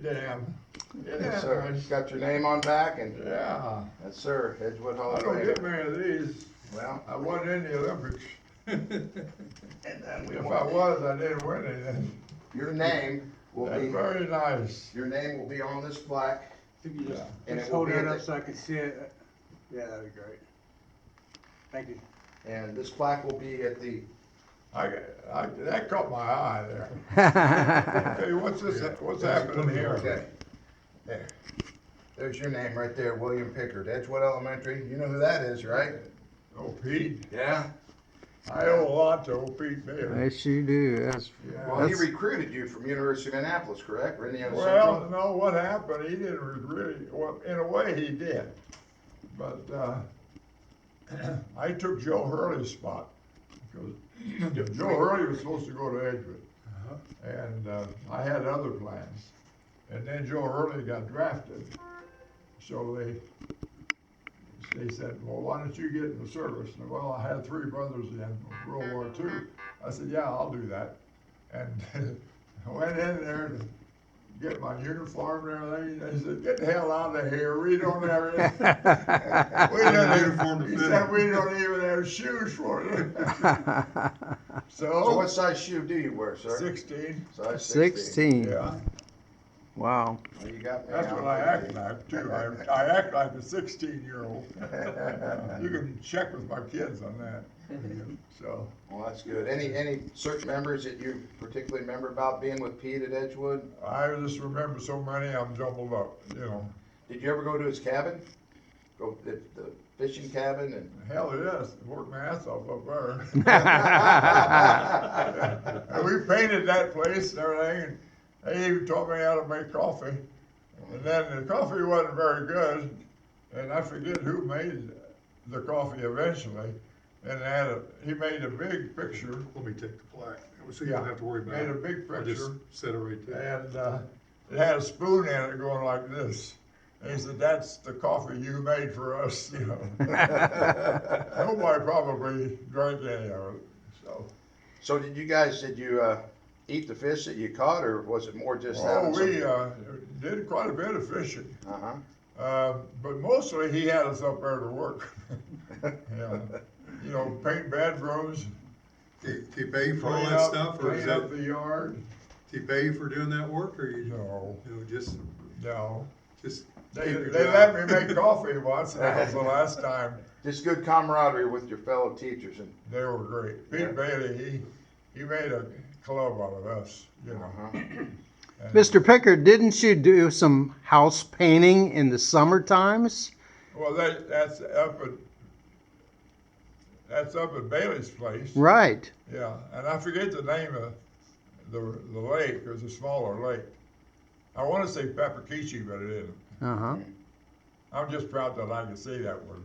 Dam. Yes, sir. Got your name on back and. Yeah. Yes, sir. Edgewood Hall I of don't Fame. get many of these. Well, I wasn't in the Olympics. and then we If I want was, I didn't win anything. your name will That's be very nice. your name will be on this plaque. If you just, And just it will hold be that at up the- so I can see it. Yeah, that'd be great. Thank you. And this plaque will be at the. That caught my eye there. Hey, what's this? What's happening here? Okay. There. There's your name right there, William Pickard, Edgewood Elementary. You know who that is, right? Oh, Pete. Yeah. I owe a lot to old Pete Bailey. Yes, you do. Yeah. Well, he That's- recruited you from University of Indianapolis, correct? Or Indiana Well, Central? no, what happened, he didn't really, well, in a way he did. But, I took Joe Hurley's spot. Because Joe Hurley was supposed to go to Edgewood. And, I had other plans. And then Joe Hurley got drafted. So they said, well, why don't you get in the service? And well, I had 3 brothers in World War II. I said, yeah, I'll do that. And I went in there to get my uniform and everything. They said, get the hell out of here. We don't have any. We don't Uniform to he fit said, him. we don't even have shoes for you. So what size shoe do you wear, sir? 16. Size 16. Yeah. Wow. Well, you got me. That's now. what I act like too. I act like a 16-year-old. You can check with my kids on that. So, Well, that's good. Any certain members that you particularly remember about being with Pete at Edgewood? I just remember so many of them jumbled up, you know. Did you ever go to his cabin? Go to the fishing cabin and? Hell, yes, worked my ass off up there. And we painted that place and everything, and they even taught me how to make coffee. And then the coffee wasn't very good, and I forget who made the coffee eventually. And he made a big picture, Let me take the plaque, so you don't have to worry about it. made a big I'll just picture, set it right there. and it had a spoon in it going like this. And he said, that's the coffee you made for us, you know. Nobody probably drank any of it, so. So did you eat the fish that you caught, or was it more just Oh, having some? we did quite a bit of fishing, Uh-huh. but mostly he had us up there to work. Yeah. You know, paint bedrooms, Do you pay you for all clean that up, stuff, or is clean that, up the yard. do you pay you for doing that work, or you, No, just no. keep They your let job? me make coffee once, and that was the last time. Just good camaraderie with your fellow teachers and. They were great. Yeah. Pete Bailey, he made a club out of us, you know. Uh-huh. And- Mr. Pickard, didn't you do some house painting in the summer times? Well, that's up at Bailey's place. Right. Yeah, and I forget the name of the lake. It was a smaller lake. I want to say Papakichi, but it isn't. Uh-huh. I'm just proud that I can say that word.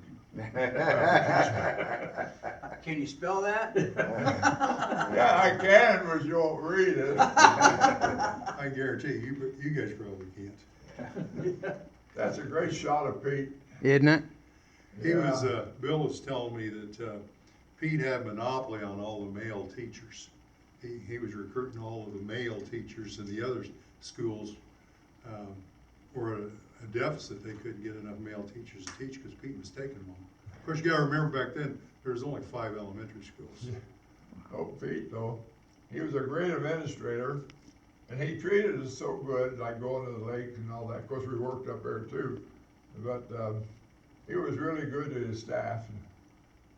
Can you spell that? Yeah, I can, but you won't read it. I guarantee you guys probably can't. That's a great shot of Pete. Isn't it? He was, Yeah. Bill was telling me that, Pete had monopoly on all the male teachers. He was recruiting all of the male teachers, and the other schools, were at a deficit. They couldn't get enough male teachers to teach because Pete was taking them all. Of course, you gotta remember back then, there was only 5 elementary schools. Oh, Pete, though, he was a great administrator, and he treated us so good, like going to the lake and all that. Of course, we worked up there too, but he was really good to his staff.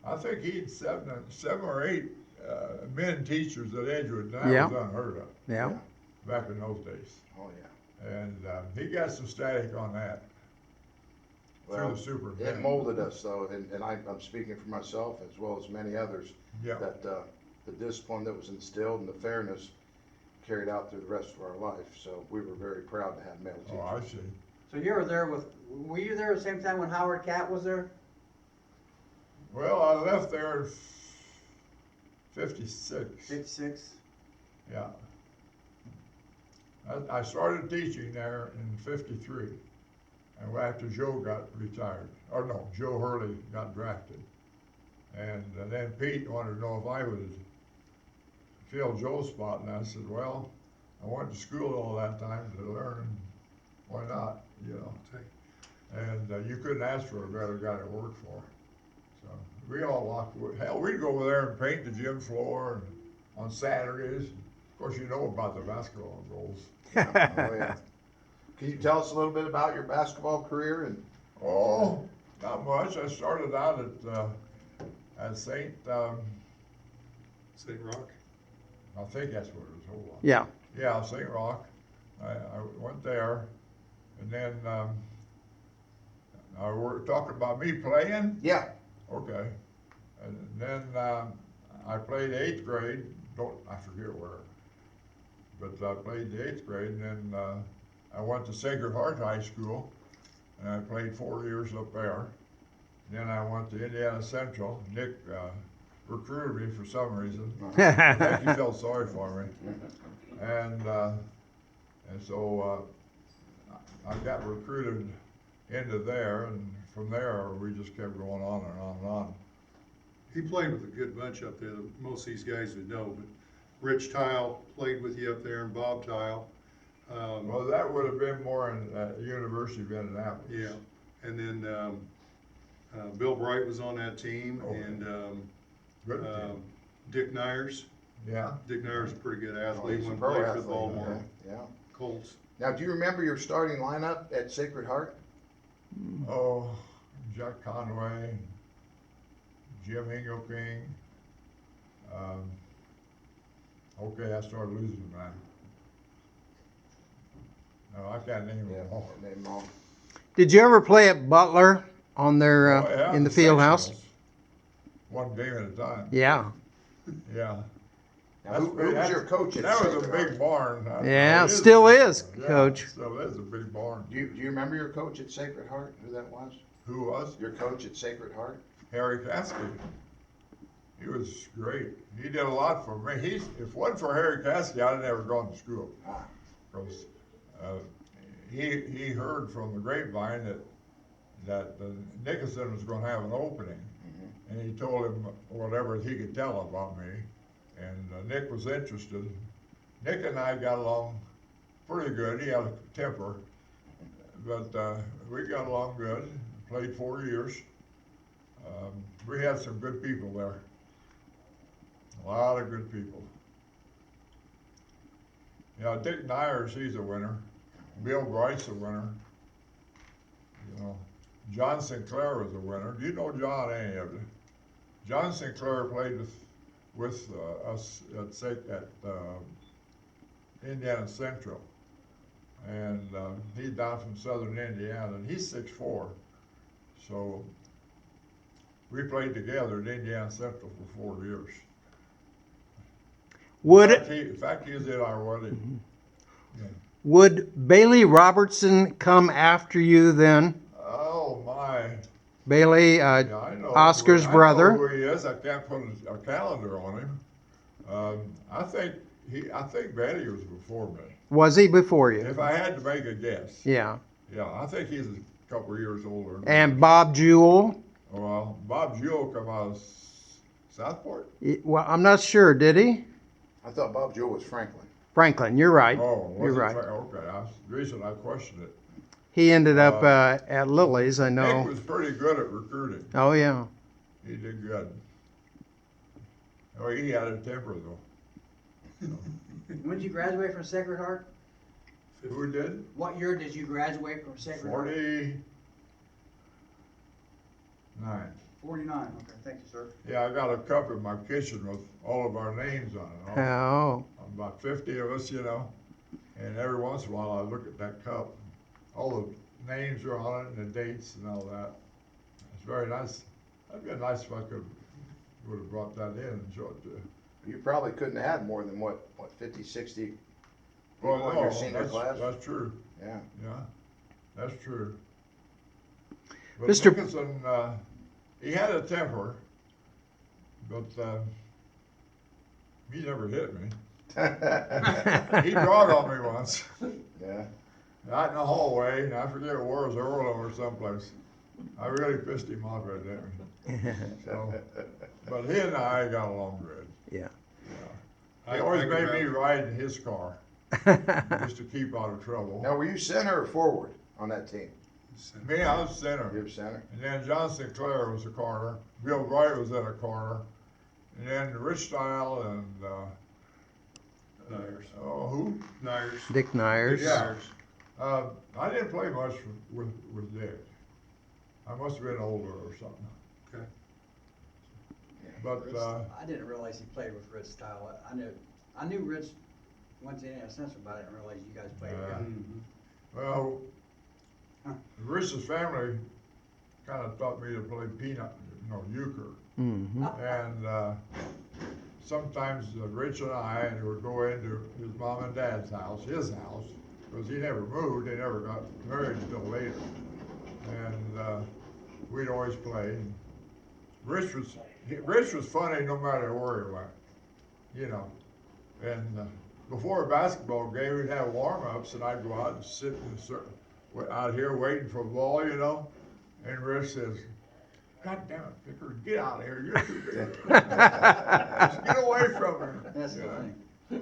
I think he had seven or eight men teachers at Edgewood. That Yeah. was unheard of Yeah. back in those days. Oh, yeah. And he got some static on that through Well, the it superintendent. molded us though, and I'm speaking for myself as well as many others, Yeah. that the discipline that was instilled and the fairness carried out through the rest of our life. So we were very proud to have male Oh, I teachers. see. So were you there at the same time when Howard Catt was there? Well, I left there in 56. 56? Yeah. I started teaching there in 53, and after Joe got retired, or no, Joe Hurley got drafted. And then Pete wanted to know if I would fill Joe's spot, and I said, well, I went to school all that time to learn, And you couldn't ask for a better guy to work for. So we all locked, hell, we'd go over there and paint the gym floor and on Saturdays. Of course, you know about the basketball goals. Oh, yeah. Can you tell us a little bit about your basketball career? And Oh, not much. I started out at St. St. Rock? I think that's what it was. Hold on. Yeah. Yeah, St. Rock. I went there, and then we're talking about me playing. yeah, Okay, and then I played 8th grade. I forget where, but I played the 8th grade, and then I went to Sacred Heart High School, and I played 4 years up there. Then I went to Indiana Central. Nick recruited me for some reason. I think he felt sorry for me, and so I got recruited into there, and from there we just kept going on and on and on. He played with a good bunch up there, that most of these guys would know, but Rich Tile played with you up there, and Bob Tile. Well, that would have been more in University of Indianapolis. Yeah, and then Bill Bright was on that team, Okay. and Good team. Dick Nyers. Yeah. Dick Nyers is a pretty good oh, athlete, he's a went pro played for athlete. the Baltimore Yeah. Colts. Now, do you remember your starting lineup at Sacred Heart? Oh, Jack Conway, Jim Engelking. Okay, I started losing man. No, I can't name them all. Name them all. Did you ever play at Butler on their Oh, yeah, in the field house? sectionals. One game at a time. Yeah. Yeah. Now, who was your coach at That was a Sacred Heart? big barn. Yeah, It still is, Yeah, Coach. Still is a big barn. Do you remember your coach at Sacred Heart? Who that was? Who was? Your coach at Sacred Heart? Harry Caskey. He was great. He did a lot for me. If it wasn't for Harry Caskey, I'd have never gone to school. Ah, Because he heard from the grapevine that Nicholson was going to have an opening, and he told him whatever he could tell about me, and Nick was interested. Nick and I got along pretty good. He had a temper, but we got along good. Played 4 years. We had some good people there. A lot of good people. Yeah, Dick Nyers, he's a winner. Bill Bright's a winner. You know, John Sinclair was a winner. Do you know John, any of you? John Sinclair played with us at Indiana Central, and he's down from Southern Indiana, and he's 6'4". So we played together at Indiana Central for 4 years. In fact, he was at our wedding. Would Bailey Robertson come after you then? Oh my! Bailey, Yeah, I know. Oscar's I brother. know who he is. I can't put a calendar on him. I think Bailey was before me. Was he before you? If I had to make a guess. Yeah. Yeah, I think he's a couple of years older. than me. And Bob Jewell? Well, Bob Jewell come out of Southport. Well, I'm not sure. Did he? I thought Bob Jewell was Franklin. Franklin, you're right. Oh, You're was it right. Okay, the reason I questioned it. He ended up at Lily's, I Nick know. was pretty good at recruiting. Oh, yeah. He did good. Oh, he had a temper though. When did you graduate from Sacred Heart? Who did? What year did you graduate from Sacred Heart? 49. 49. Okay, thank you, sir. Yeah, I got a cup in my kitchen with all of our names on it. Oh. About 50 of us, you know. And every once in a while I look at that cup. All the names are on it and the dates and all that. It's very nice. That'd be nice if I would have brought that in and showed it to you. You probably couldn't have had more than what 50, 60 people Well, in no, your senior that's, class? that's true. Yeah. Yeah, that's true. But Mr. Nicholson, he had a temper, but he never hit me. He drawed on me once, Yeah. out in the hallway, and I forget where it was, Earlham or someplace. I really pissed him off right there. So, but he and I got along good. Yeah. He always made me ride in his car, just to keep out of trouble. Now, were you center or forward on that team? Center. Me, I was center. You were center? And then John Sinclair was a corner. Bill Wright was at a corner. And then Rich Style and, Nyers. who? Nyers. Dick Nyers. Yeah. I didn't play much with Dick. I must have been older or something. Okay. But, I didn't realize he played with Rich Style. I knew Rich went to Indiana Central, but I didn't realize you guys played Yeah. together. Mhm. well, Huh. Rich's family kind of taught me to play euchre. Mm-hmm. And sometimes Rich and I would go into his mom and dad's house, his house, because he never moved, they never got married until later. And we'd always play. And Rich was funny no matter where he went, you know. And before a basketball game, we'd have warm-ups, and I'd go out and sit out here waiting for the ball, you know. And Rich says, "God damn it, Pickard, get out of here, you're too big. Just get away from her." That's You know? funny. Yeah.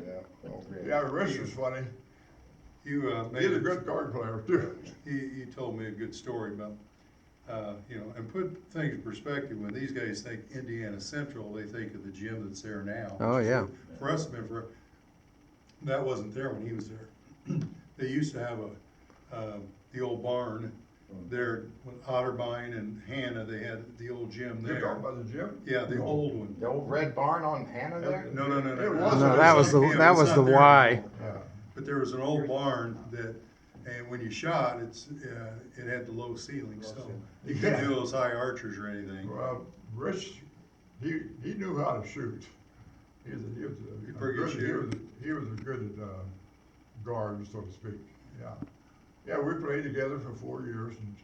Oh, really? Yeah, Rich was funny. You made He's a good card player too. You told me a good story about, you know, and put things in perspective. When these guys think Indiana Central, they think of the gym that's there now. Oh, which is yeah. For us, that wasn't there when he was there. They used to have the old barn there with Otterbein and Hannah. They had the old gym You're there. talking about the gym? Yeah, the old one. The old red barn on Hannah there? No, no, no, no. It no. wasn't. No, that was the, Yeah, that it's was not the there Y. anymore. Yeah. But there was an old barn that, and when you shot, it had the low ceiling, so you couldn't do those high archers or anything. Well, Rich, he knew how to shoot. He was a Pretty good shooter. He was a good guard, so to speak. Yeah. Yeah, we played together for 4 years, and